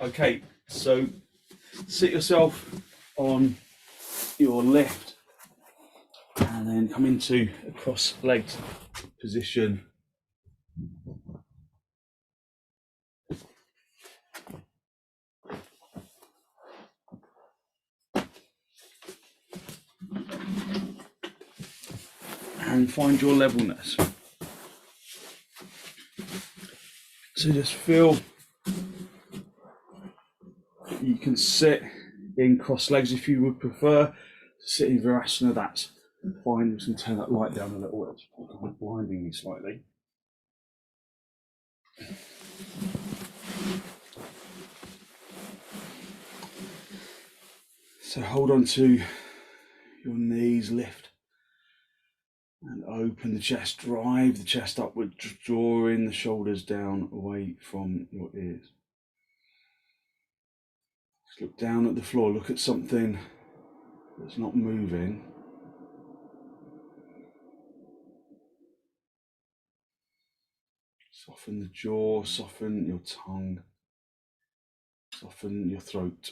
Okay, so sit yourself on your left and then come into a cross-legged position. And find your levelness. So just feel you can sit in cross legs if you would prefer to sit in Virasana. That's fine. Just turn that light down a little bit. It's kind of blinding me slightly. So hold on to your knees, lift and open the chest, drive the chest upward, drawing the shoulders down away from your ears. Just look down at the floor, look at something that's not moving. Soften the jaw, soften your tongue, soften your throat.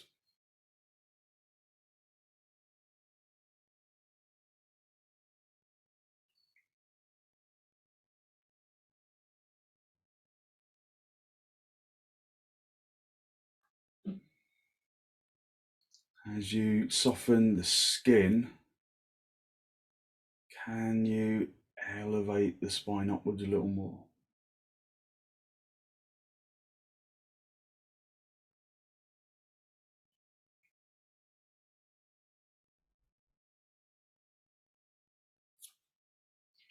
As you soften the skin, can you elevate the spine upwards a little more?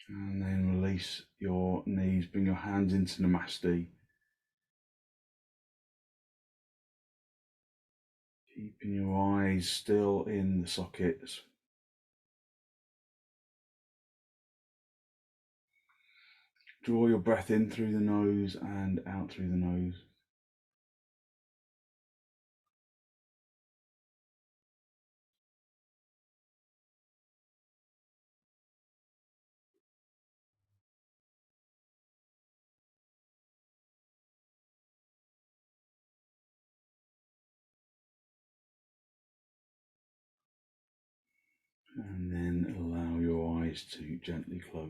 And then release your knees, bring your hands into Namaste. Keeping your eyes still in the sockets. Draw your breath in through the nose and out through the nose. And then allow your eyes to gently close.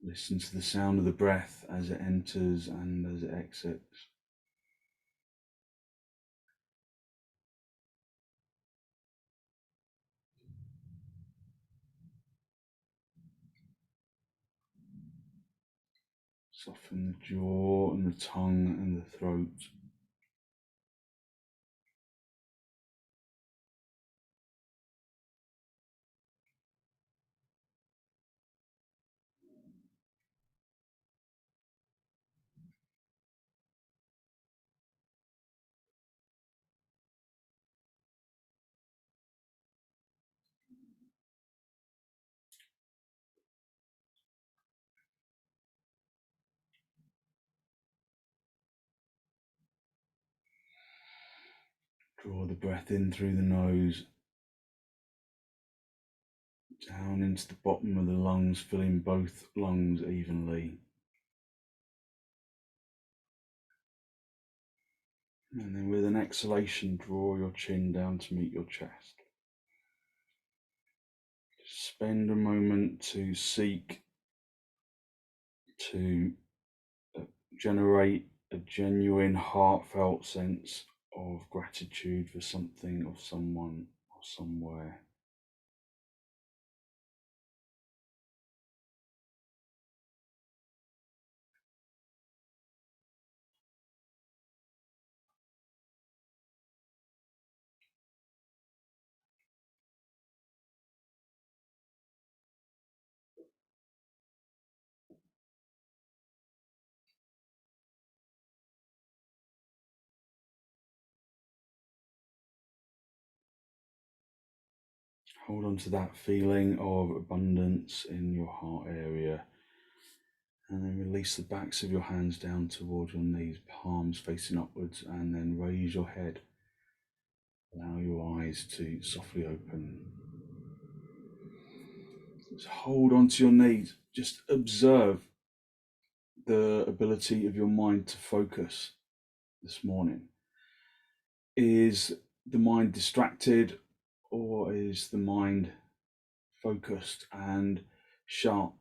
Listen to the sound of the breath as it enters and as it exits. Soften the jaw and the tongue and the throat. Draw the breath in through the nose, down into the bottom of the lungs, filling both lungs evenly. And then with an exhalation, draw your chin down to meet your chest. Spend a moment to seek to generate a genuine, heartfelt sense of gratitude for something, or someone, or somewhere. Hold on to that feeling of abundance in your heart area, and then release the backs of your hands down towards your knees, palms facing upwards, and then raise your head. Allow your eyes to softly open. Just hold onto your knees. Just observe the ability of your mind to focus this morning. Is the mind distracted, or is the mind focused and sharp?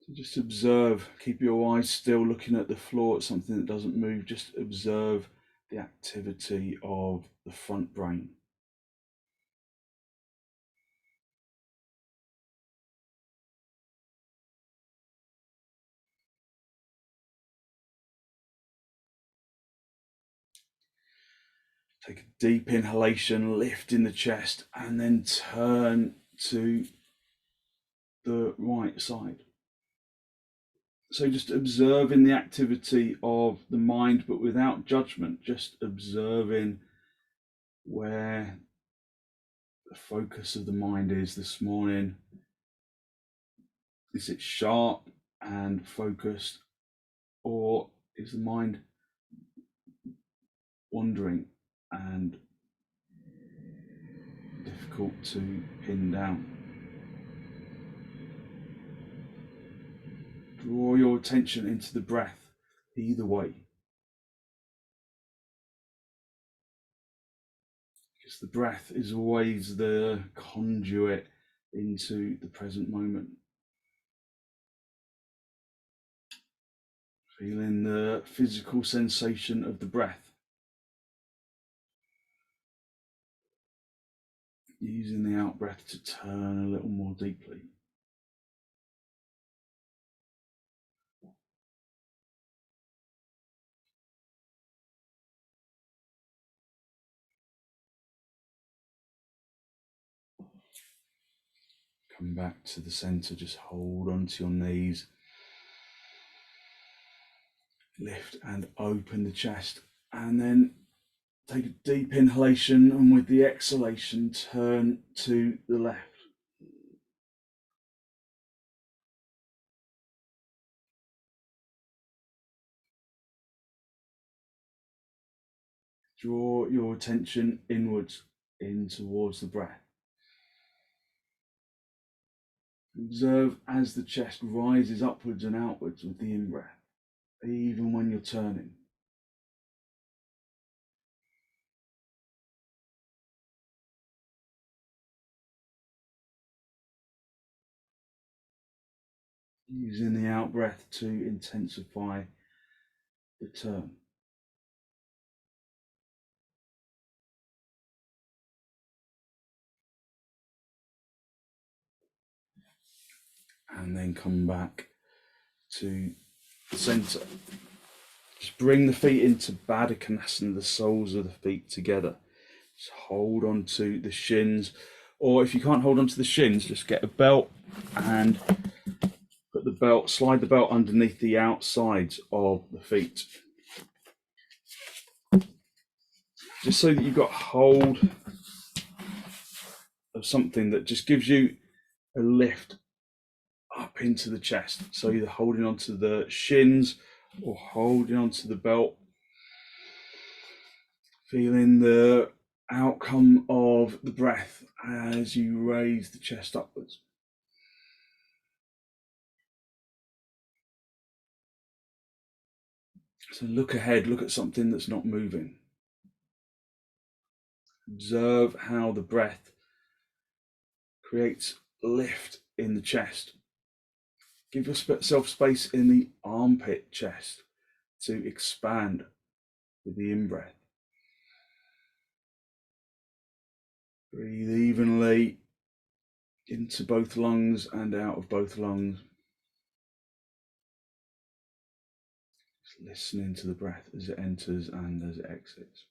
So just observe, keep your eyes still, looking at the floor at something that doesn't move. Just observe the activity of the front brain. Take a deep inhalation, lift in the chest, and then turn to the right side. So just observing the activity of the mind, but without judgment, just observing where the focus of the mind is this morning. Is it sharp and focused, or is the mind wandering and difficult to pin down? Draw your attention into the breath either way, because the breath is always the conduit into the present moment. Feeling the physical sensation of the breath, using the out breath to turn a little more deeply. Come back to the center, just hold onto your knees. Lift and open the chest, and then take a deep inhalation, and with the exhalation, turn to the left. Draw your attention inwards, in towards the breath. Observe as the chest rises upwards and outwards with the in-breath, even when you're turning. Using the out-breath to intensify the turn. And then come back to the center. Just bring the feet into baddha, the soles of the feet together. Just hold on to the shins, or if you can't hold on to the shins, just get a belt and put the belt, slide the belt underneath the outsides of the feet. Just so that you've got hold of something that just gives you a lift up into the chest. So either holding onto the shins or holding onto the belt. Feeling the outcome of the breath as you raise the chest upwards. So look ahead, look at something that's not moving. Observe how the breath creates lift in the chest. Give yourself space in the armpit chest to expand with the in-breath. Breathe evenly into both lungs and out of both lungs. Just listening to the breath as it enters and as it exits.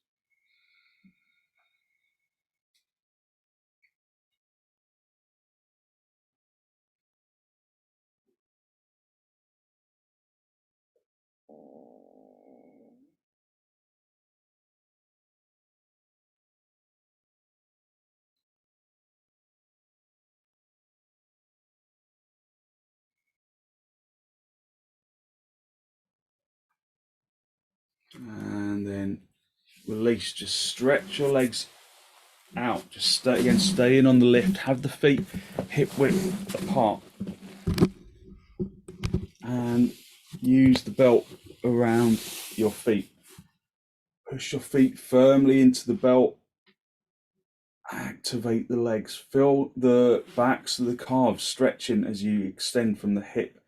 And then release. Just stretch your legs out. Just stay in on the lift. Have the feet hip width apart. And use the belt around your feet. Push your feet firmly into the belt. Activate the legs. Feel the backs of the calves stretching as you extend from the hip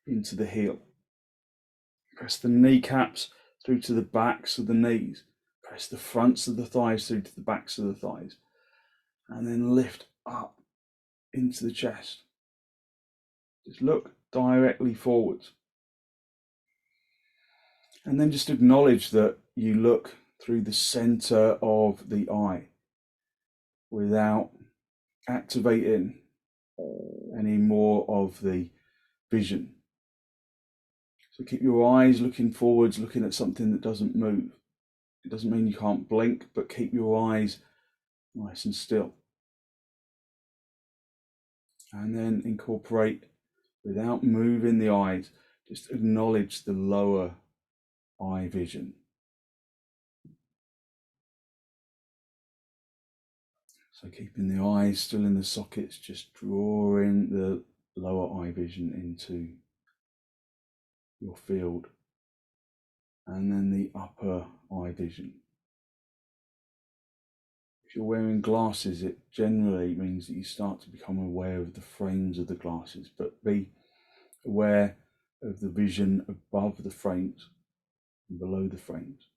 into the heel. Press the kneecaps through to the backs of the knees. Press the fronts of the thighs through to the backs of the thighs. And then lift up into the chest. Just look directly forwards. And then just acknowledge that you look through the center of the eye without activating any more of the vision. So keep your eyes looking forwards, looking at something that doesn't move. It doesn't mean you can't blink, but keep your eyes nice and still. And then incorporate, without moving the eyes, just acknowledge the lower eye vision. So keeping the eyes still in the sockets, just drawing the lower eye vision into your field. And then the upper eye vision. If you're wearing glasses, it generally means that you start to become aware of the frames of the glasses, but be aware of the vision above the frames and below the frames.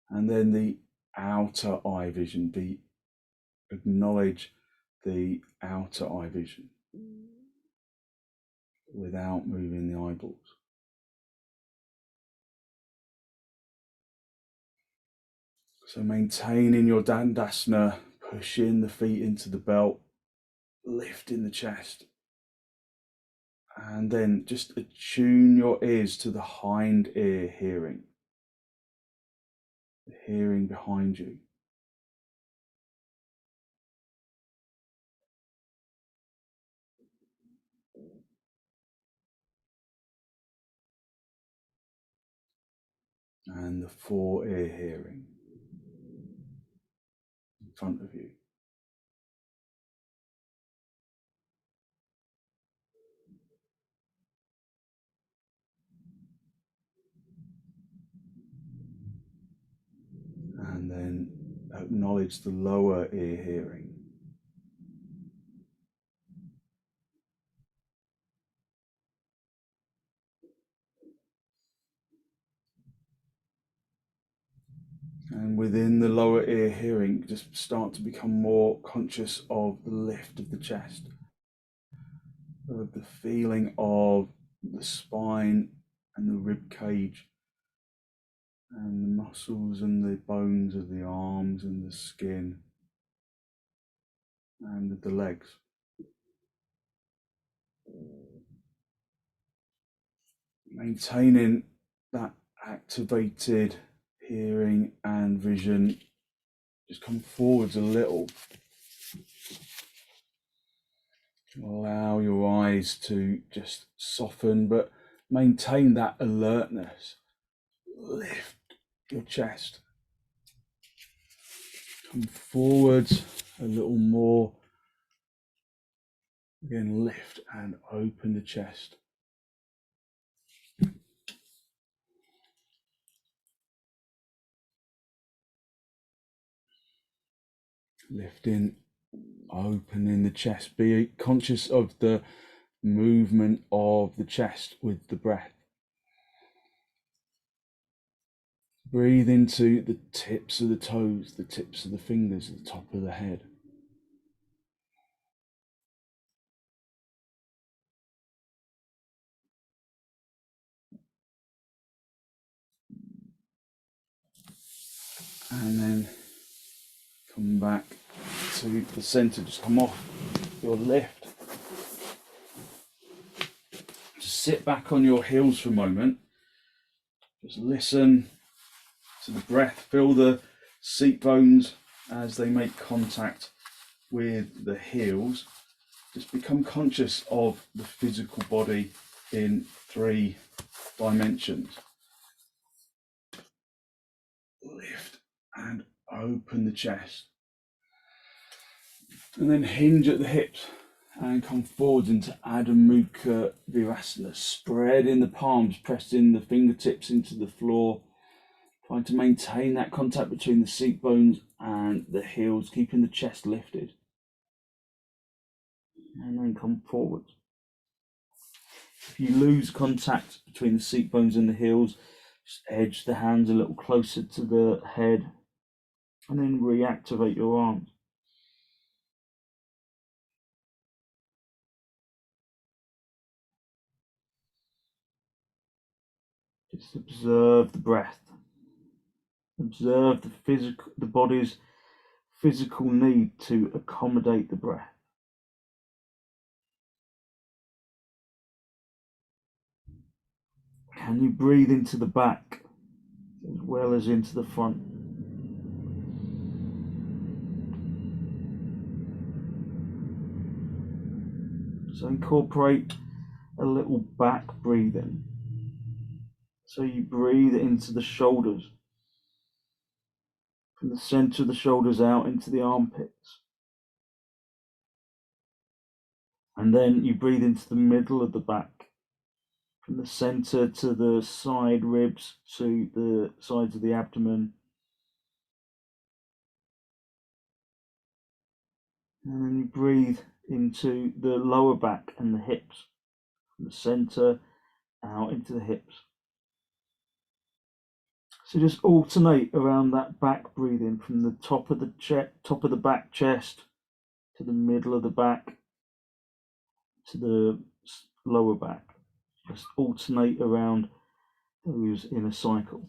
And then the outer eye vision, acknowledge the outer eye vision without moving the eyeballs. So maintaining your dandasana, pushing the feet into the belt, lifting the chest, and then just attune your ears to the hind ear hearing, the hearing behind you. And the fore ear hearing in front of you. And then acknowledge the lower ear hearing. And within the lower ear hearing, just start to become more conscious of the lift of the chest, of the feeling of the spine and the rib cage, and the muscles and the bones of the arms and the skin and of the legs. Maintaining that activated hearing and vision. Just come forwards a little. Allow your eyes to just soften, but maintain that alertness. Lift your chest. Come forwards a little more. Again, lift and open the chest. Lifting, opening the chest. Be conscious of the movement of the chest with the breath. Breathe into the tips of the toes, the tips of the fingers, the top of the head. And then come back to the center. Just come off your lift. Just sit back on your heels for a moment. Just listen to the breath. Feel the seat bones as they make contact with the heels. Just become conscious of the physical body in 3 dimensions. lift and open the chest. And then hinge at the hips and come forwards into Adho Mukha Virasana. Spreading the palms, pressing the fingertips into the floor. Trying to maintain that contact between the seat bones and the heels, keeping the chest lifted. And then come forward. If you lose contact between the seat bones and the heels, just edge the hands a little closer to the head and then reactivate your arms. Just observe the breath. Observe the body's physical need to accommodate the breath. Can you breathe into the back as well as into the front? So incorporate a little back breathing. So you breathe into the shoulders, from the center of the shoulders out into the armpits. And then you breathe into the middle of the back, from the center to the side ribs, to the sides of the abdomen. And then you breathe into the lower back and the hips, from the center out into the hips. So just alternate around that back breathing from the top of the back chest to the middle of the back to the lower back. Just alternate around those in a cycle.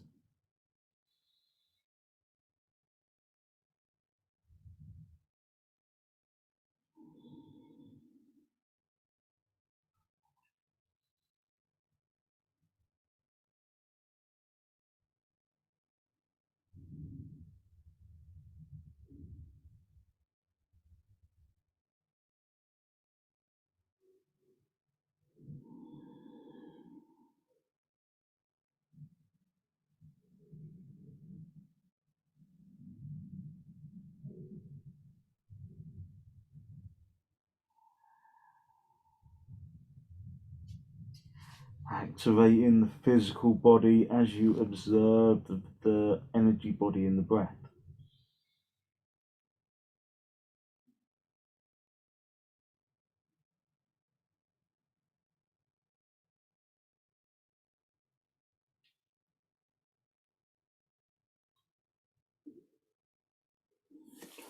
Activating the physical body as you observe the energy body in the breath.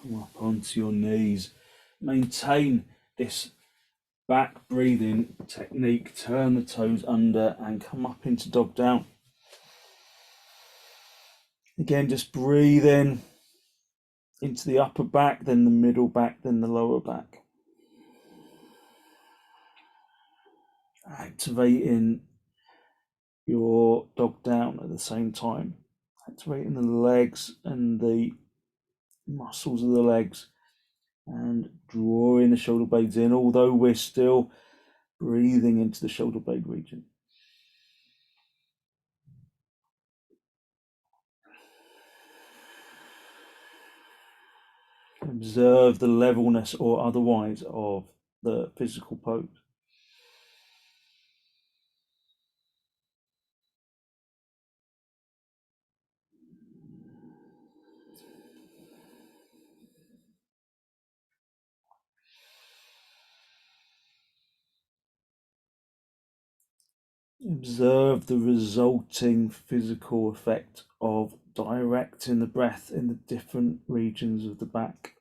Come up onto your knees. Maintain this back breathing technique. Turn the toes under and come up into dog down. Again, just breathe in into the upper back, then the middle back, then the lower back. Activating your dog down at the same time. Activating the legs and the muscles of the legs and drawing the shoulder blades in, although we're still breathing into the shoulder blade region. Observe the levelness or otherwise of the physical pose. Observe the resulting physical effect of directing the breath in the different regions of the back.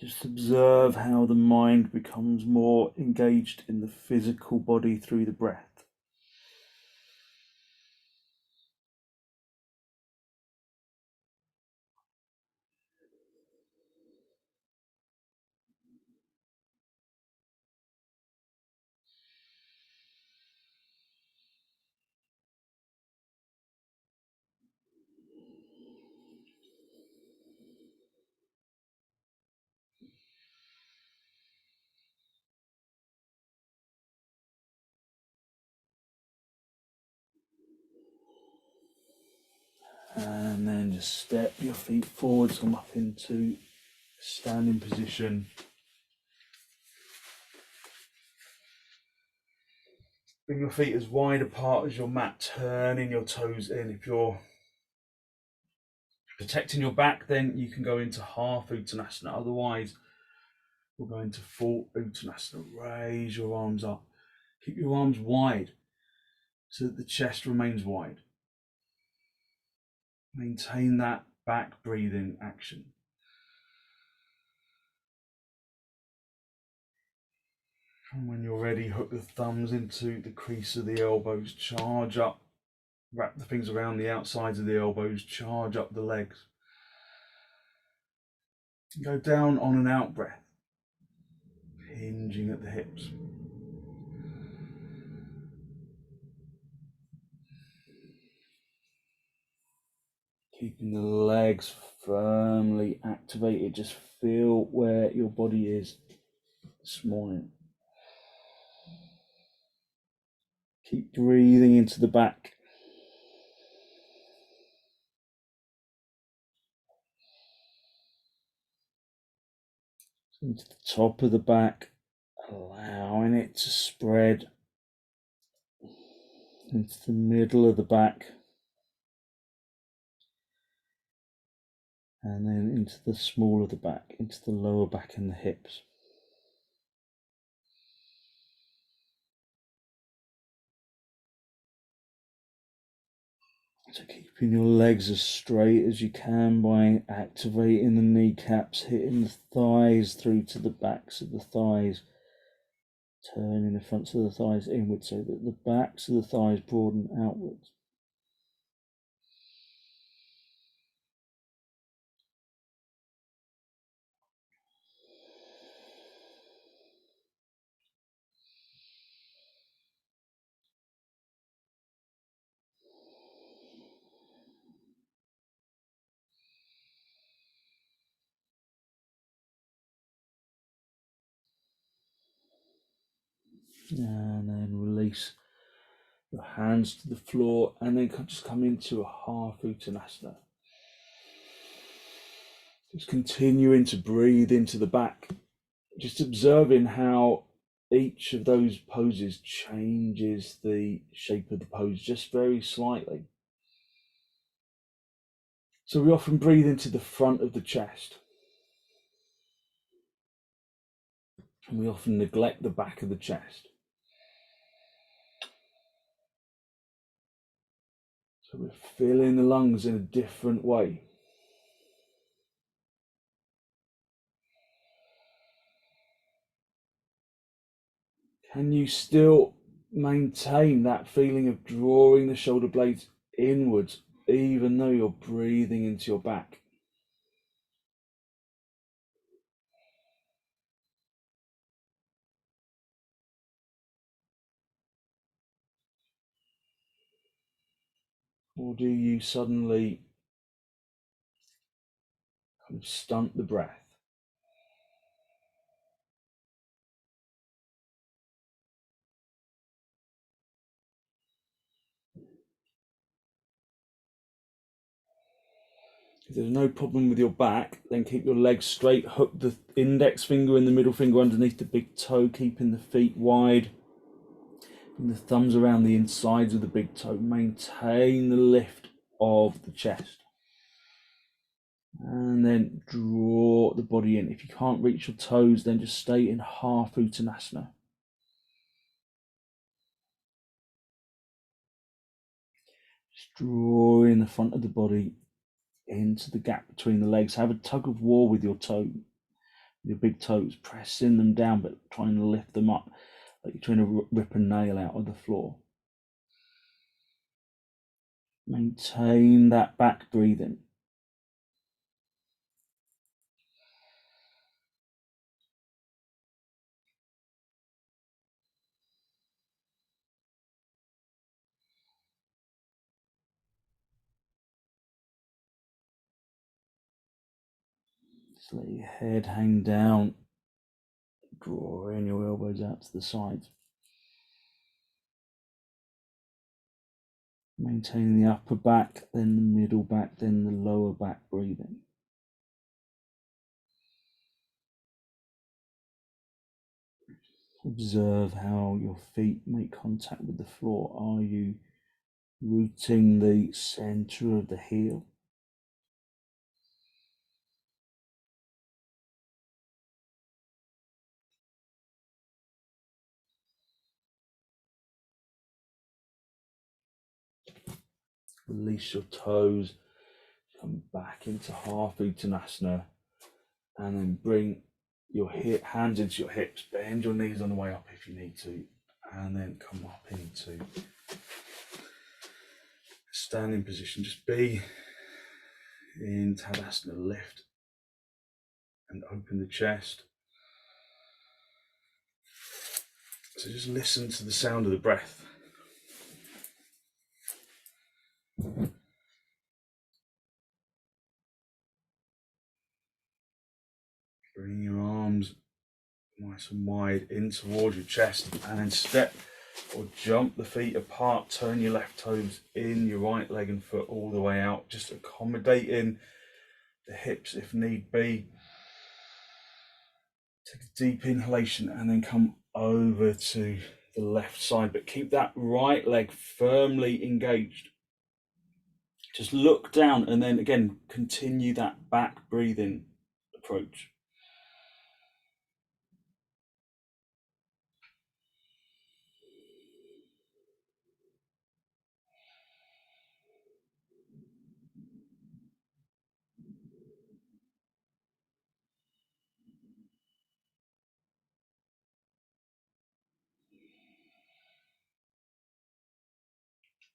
Just observe how the mind becomes more engaged in the physical body through the breath. And then just step your feet forwards, come up into standing position. Bring your feet as wide apart as your mat, turning your toes in. If you're protecting your back, then you can go into half uttanasana. Otherwise, we'll go into full uttanasana. Raise your arms up. Keep your arms wide so that the chest remains wide. Maintain that back breathing action. And when you're ready, hook the thumbs into the crease of the elbows, charge up, wrap the fingers around the outsides of the elbows, charge up the legs. Go down on an out breath, hinging at the hips. Keeping the legs firmly activated, just feel where your body is this morning. Keep breathing into the back. Into the top of the back, allowing it to spread into the middle of the back, and then into the small of the back, into the lower back and the hips. So keeping your legs as straight as you can by activating the kneecaps, hitting the thighs through to the backs of the thighs, turning the fronts of the thighs inwards so that the backs of the thighs broaden outwards. And then release your hands to the floor, and then just come into a half uttanasana. Just continuing to breathe into the back, just observing how each of those poses changes the shape of the pose just very slightly. So we often breathe into the front of the chest, and we often neglect the back of the chest. So we're filling the lungs in a different way. Can you still maintain that feeling of drawing the shoulder blades inwards, even though you're breathing into your back? Or do you suddenly kind of stunt the breath? If there's no problem with your back, then keep your legs straight, hook the index finger and the middle finger underneath the big toe, keeping the feet wide. Bring the thumbs around the insides of the big toe. Maintain the lift of the chest. And then draw the body in. If you can't reach your toes, then just stay in half uttanasana. Just drawing the front of the body into the gap between the legs. Have a tug of war with your toe. Your big toes, pressing them down, but trying to lift them up, like you're trying to rip a nail out of the floor. Maintain that back breathing. Just let your head hang down, drawing your elbows out to the sides. Maintaining the upper back, then the middle back, then the lower back breathing. Observe how your feet make contact with the floor. Are you rooting the center of the heel? Release your toes, come back into half uttanasana, and then bring your hands into your hips, bend your knees on the way up if you need to, and then come up into standing position. Just be in Tadasana, lift and open the chest. So just listen to the sound of the breath. Bring your arms nice and wide in towards your chest, and then step or jump the feet apart. Turn your left toes in, your right leg and foot all the way out, just accommodating the hips if need be. Take a deep inhalation and then come over to the left side, but keep that right leg firmly engaged. Just look down and then again continue that back breathing approach.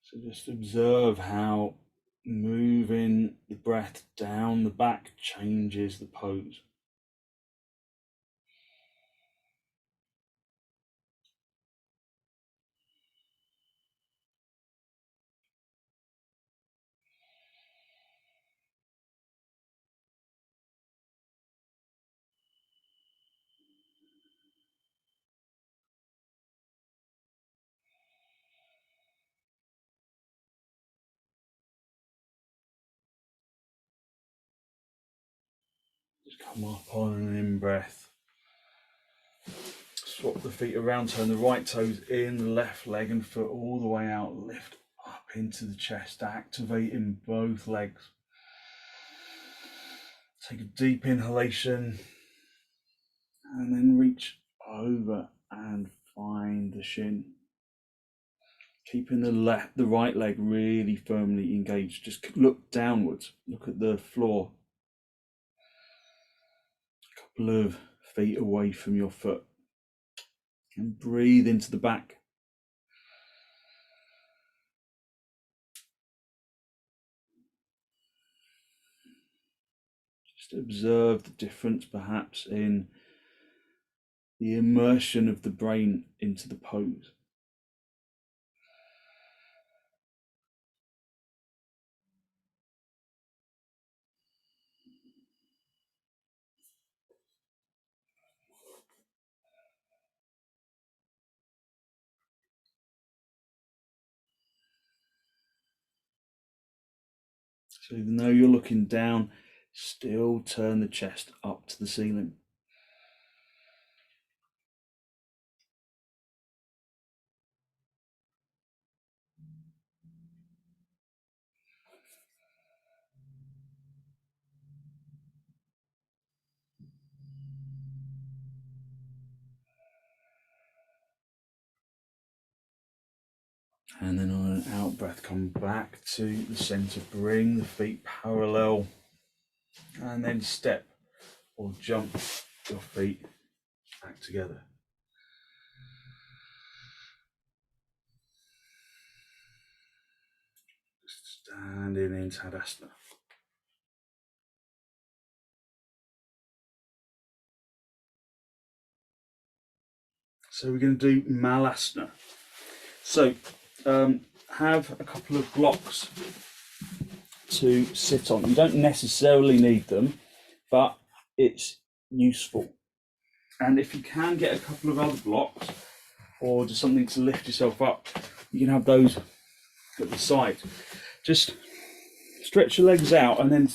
So just observe how moving the breath down the back changes the pose. Just come up on an in-breath. Swap the feet around, turn the right toes in, the left leg and foot all the way out. Lift up into the chest, activating both legs. Take a deep inhalation and then reach over and find the shin. Keeping the right leg really firmly engaged. Just look downwards, look at the floor. A couple of feet away from your foot. And breathe into the back. Just observe the difference perhaps in the immersion of the brain into the pose. So even though you're looking down, still turn the chest up to the ceiling. And then on an out breath, come back to the center, bring the feet parallel, and then step or jump your feet back together. Standing in Tadasana. So we're going to do malasana. So have a couple of blocks to sit on. You don't necessarily need them, but it's useful. And if you can get a couple of other blocks or just something to lift yourself up, you can have those at the side. Just stretch your legs out and then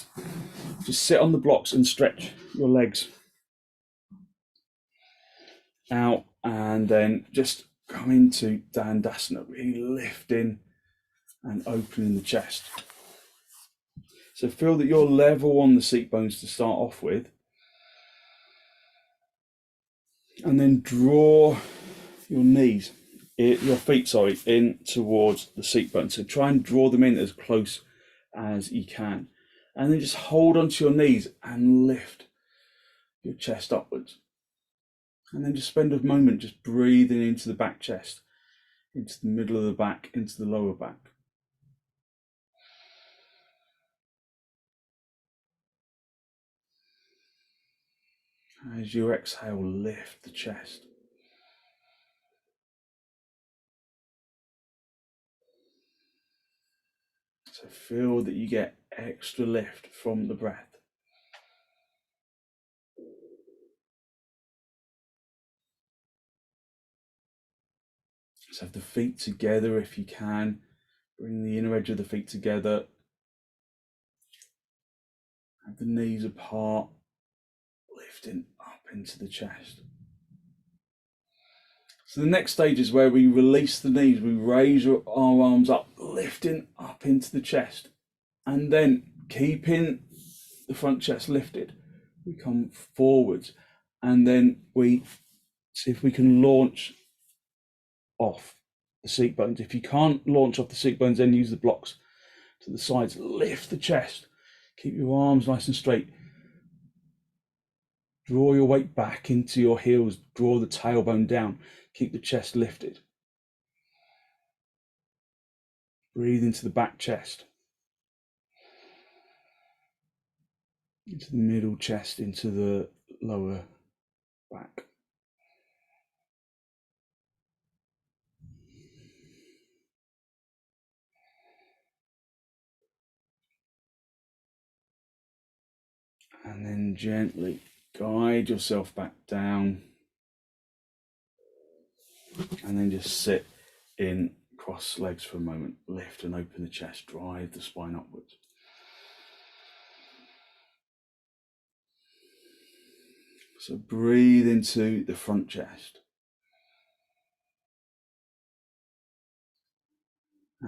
just sit on the blocks and stretch your legs out, and then just come into Dandasana, really lifting and opening the chest. So feel that you're level on the seat bones to start off with, and then draw your knees, your feet, in towards the seat bones. So try and draw them in as close as you can, and then just hold onto your knees and lift your chest upwards. And then just spend a moment just breathing into the back chest, into the middle of the back, into the lower back. As you exhale, lift the chest. So feel that you get extra lift from the breath. So have the feet together if you can. Bring the inner edge of the feet together. Have the knees apart, lifting up into the chest. So the next stage is where we release the knees. We raise our arms up, lifting up into the chest. And then keeping the front chest lifted, we come forwards. And then we see if we can launch off the seat bones. If you can't launch off the seat bones, then use the blocks to the sides. Lift the chest. Keep your arms nice and straight. Draw your weight back into your heels. Draw the tailbone down. Keep the chest lifted. Breathe into the back chest. Into the middle chest, into the lower back. And then gently guide yourself back down. And then just sit in cross legs for a moment. Lift and open the chest. Drive the spine upwards. So breathe into the front chest.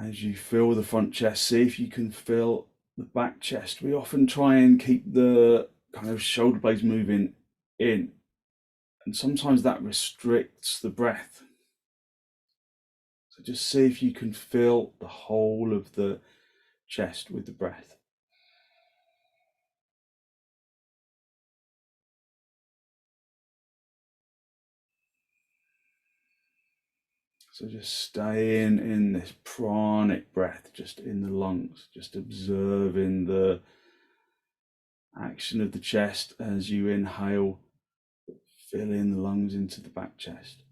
As you feel the front chest, see if you can feel the back chest. We often try and keep the kind of shoulder blades moving in, and sometimes that restricts the breath. So just see if you can feel the whole of the chest with the breath. So just stay in this pranic breath, just in the lungs, just observing the action of the chest as you inhale, filling the lungs into the back chest.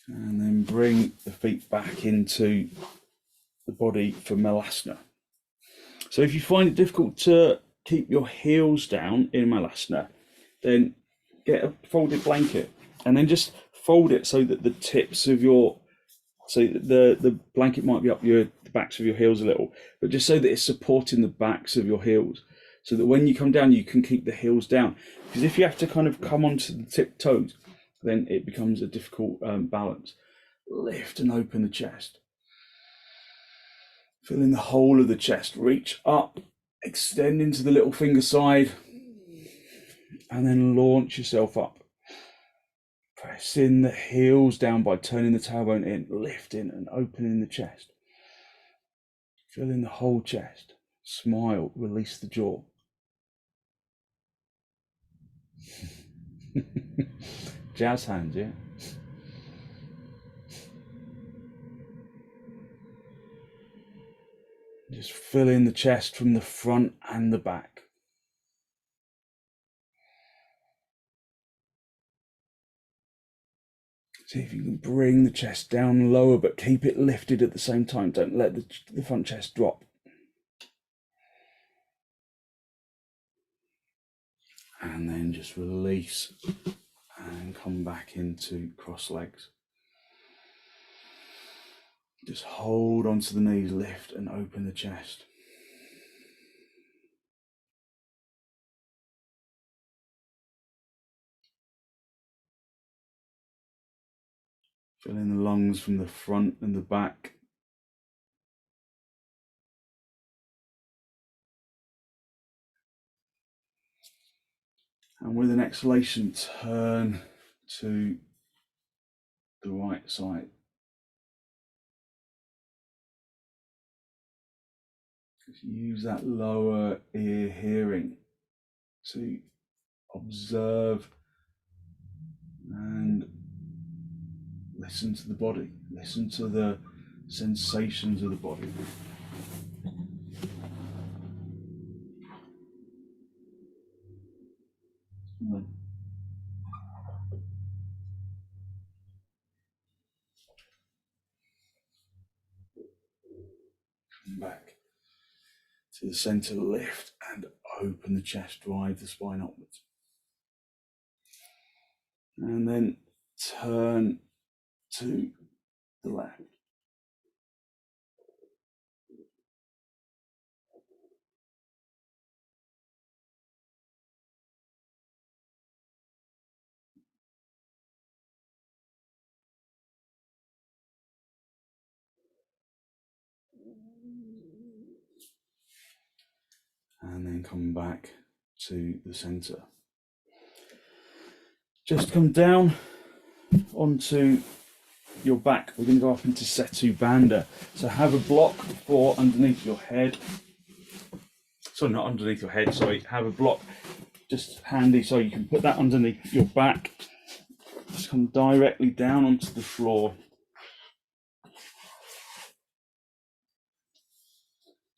And then bring the feet back into the body for malasana. So if you find it difficult to keep your heels down in malasana, then get a folded blanket and then just fold it so that the tips of your, so the blanket might be up the backs of your heels a little, but just so that it's supporting the backs of your heels. so that when you come down, you can keep the heels down. Because if you have to kind of come onto the tiptoes, then it becomes a difficult balance. Lift and open the chest. Fill in the whole of the chest. Reach up, extend into the little finger side, and then launch yourself up. Press in the heels down by turning the tailbone in, lifting and opening the chest. Fill in the whole chest. Smile, release the jaw. Jazz hands, yeah? Just fill in the chest from the front and the back. See if you can bring the chest down lower, but keep it lifted at the same time. Don't let the front chest drop. And then just release and come back into cross legs. Just hold onto the knees, lift and open the chest. Fill in the lungs from the front and the back. And with an exhalation, turn to the right side. Just use that lower ear hearing to observe and listen to the body. Listen to the sensations of the body. Come back to the center, lift and open the chest, drive the spine upwards. And then turn to the left. And then come back to the center. Just come down onto your back. We're going to go up into setubandha. So have a block for underneath your head. Sorry, not underneath your head, sorry. Have a block just handy so you can put that underneath your back. Just come directly down onto the floor.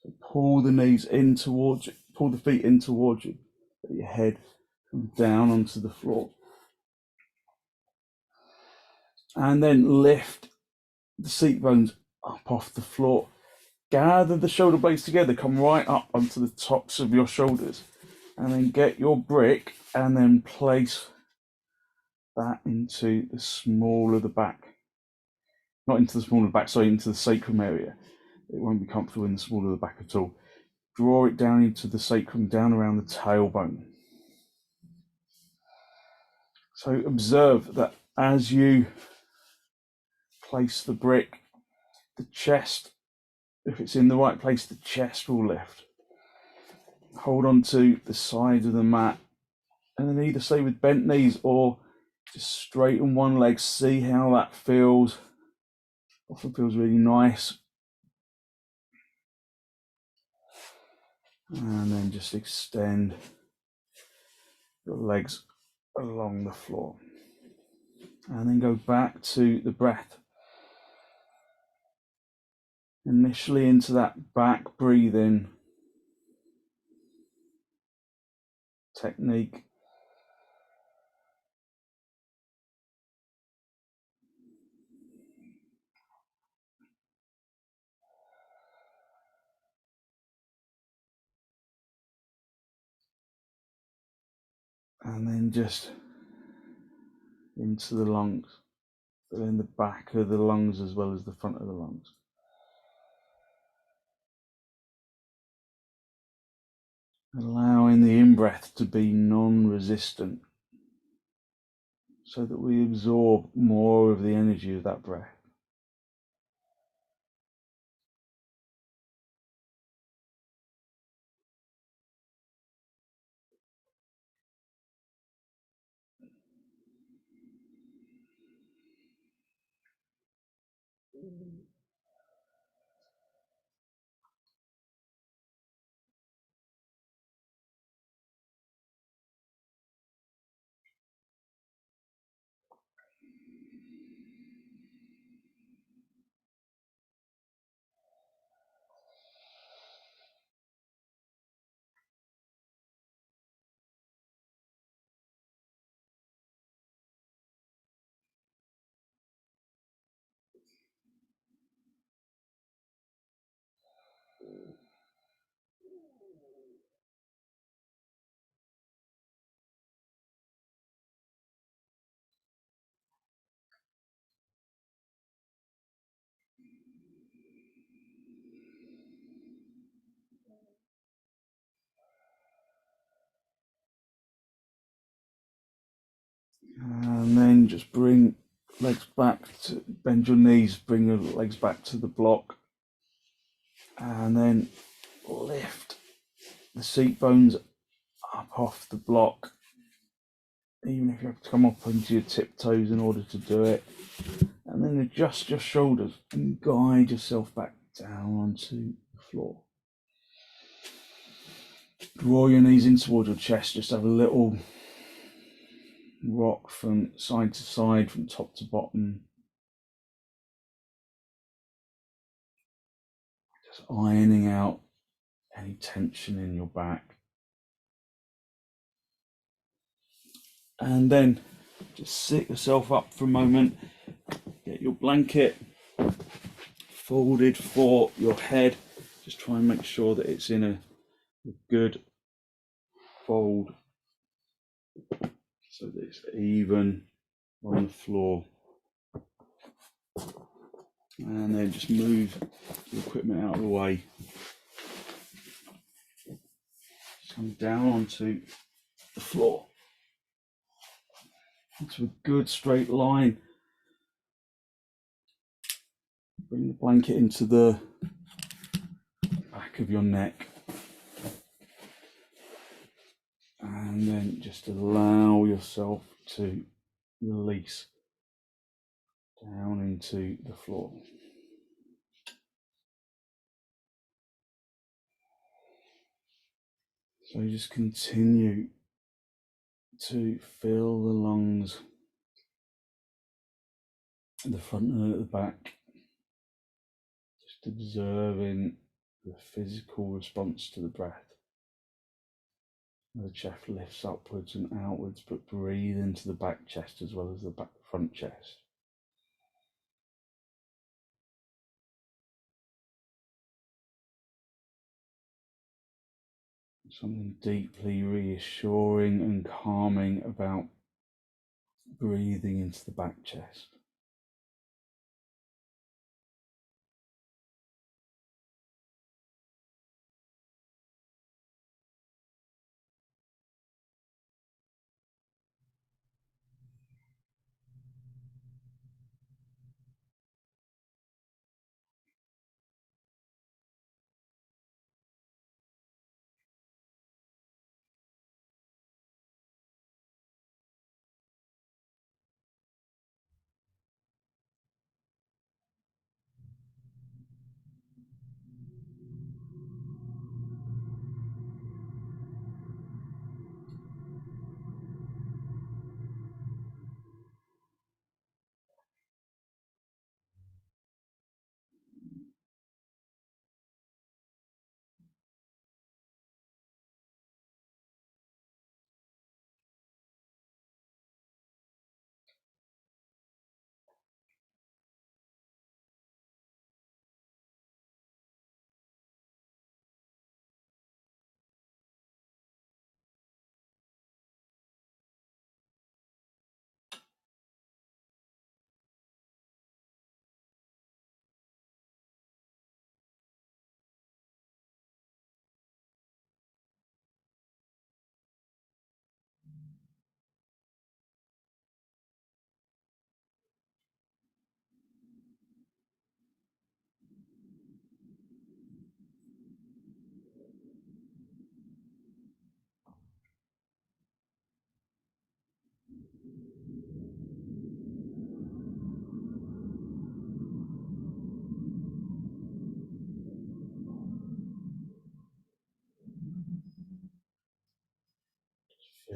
So pull the knees in towards you, pull the feet in towards you. Let your head come down onto the floor. And then lift the seat bones up off the floor. Gather the shoulder blades together, come right up onto the tops of your shoulders. And then get your brick and then place that into the small of the back. Not into the small of the back, sorry, into the sacrum area. It won't be comfortable in the small of the back at all. Draw it down into the sacrum, down around the tailbone. So observe that as you place the brick, the chest, if it's in the right place, the chest will lift. Hold on to the side of the mat and then either stay with bent knees or just straighten one leg. See how that feels. Often feels really nice. And then just extend your legs along the floor. And then go back to the breath. Initially into that back breathing technique. And then just into the lungs, but in the back of the lungs as well as the front of the lungs. Allow allowing the in-breath to be non-resistant so that we absorb more of the energy of that breath. And then just bring legs back, bend your knees, bring your legs back to the block, and then lift the seat bones up off the block, even if you have to come up onto your tiptoes in order to do it. And then adjust your shoulders and guide yourself back down onto the floor. Draw your knees in towards your chest, just have a little rock from side to side, from top to bottom. Just ironing out any tension in your back. And then just sit yourself up for a moment, get your blanket folded for your head. Just try and make sure that it's in a good fold so that it's even on the floor. And then just move the equipment out of the way. Just come down onto the floor into a good straight line. Bring the blanket into the back of your neck. And then just allow yourself to release down into the floor. So just continue to feel the lungs at the front and at the back. Just observing the physical response to the breath. The chest lifts upwards and outwards, but breathe into the back chest as well as the back front chest. Something deeply reassuring and calming about breathing into the back chest.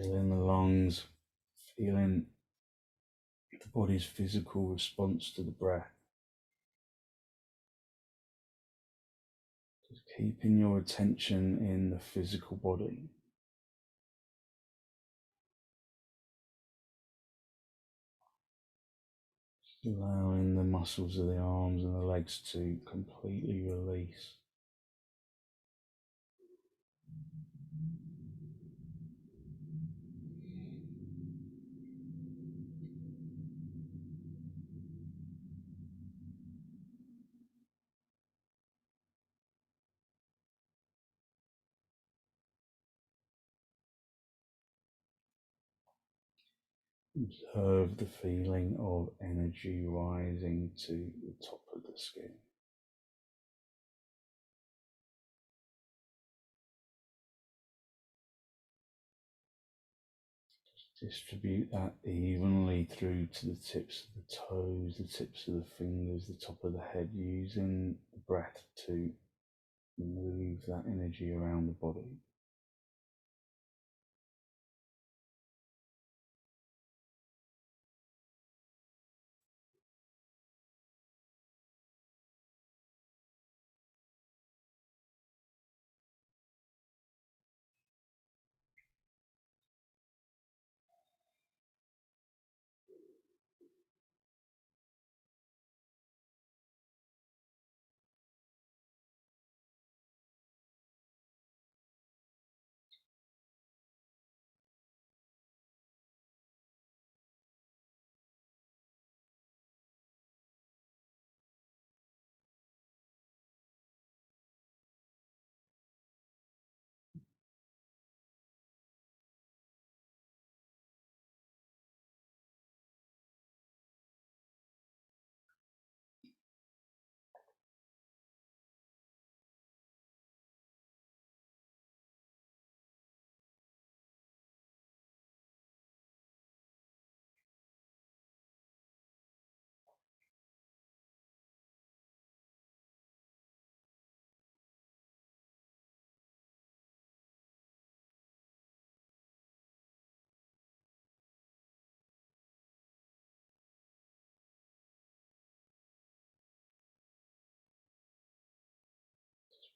Feeling the lungs, feeling the body's physical response to the breath. Just keeping your attention in the physical body. Allowing the muscles of the arms and the legs to completely release. Observe the feeling of energy rising to the top of the skin. Distribute that evenly through to the tips of the toes, the tips of the fingers, the top of the head, using the breath to move that energy around the body.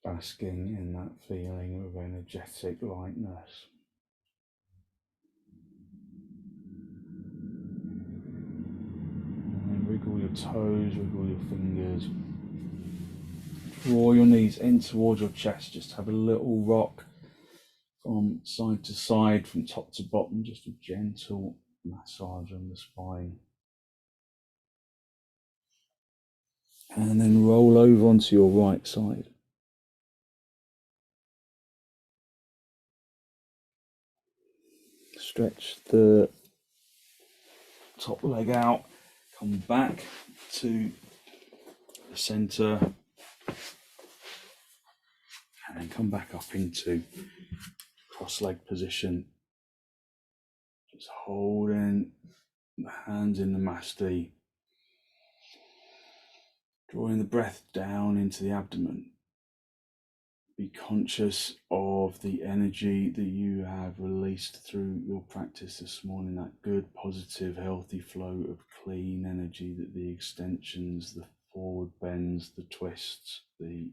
Basking in that feeling of energetic lightness. And then wiggle your toes, wiggle your fingers. Draw your knees in towards your chest. Just have a little rock from side to side, from top to bottom, just a gentle massage on the spine. And then roll over onto your right side. Stretch the top leg out, come back to the center, and then come back up into cross leg position. Just holding the hands in the masti, drawing the breath down into the abdomen. Be conscious of the energy that you have released through your practice this morning, that good, positive, healthy flow of clean energy, that the extensions, the forward bends, the twists, the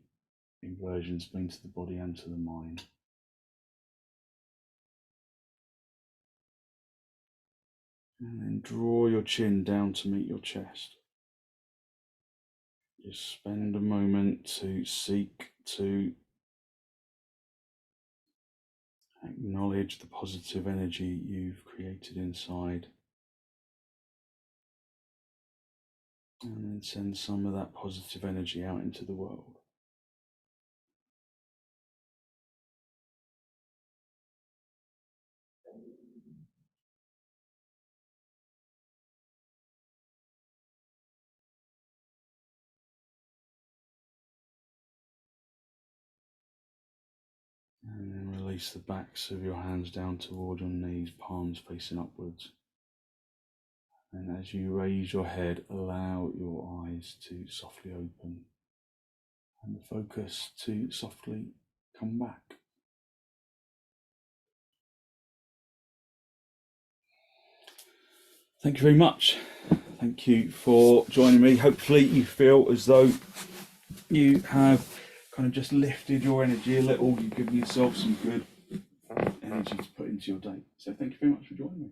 inversions bring to the body and to the mind. And then draw your chin down to meet your chest. Just spend a moment to seek to acknowledge the positive energy you've created inside, and then send some of that positive energy out into the world. And then release the backs of your hands down toward your knees, palms facing upwards. And as you raise your head, allow your eyes to softly open and the focus to softly come back. Thank you very much. Thank you for joining me. Hopefully you feel as though you have kind of just lifted your energy a little. You've given yourself some good energy to put into your day. So thank you very much for joining me.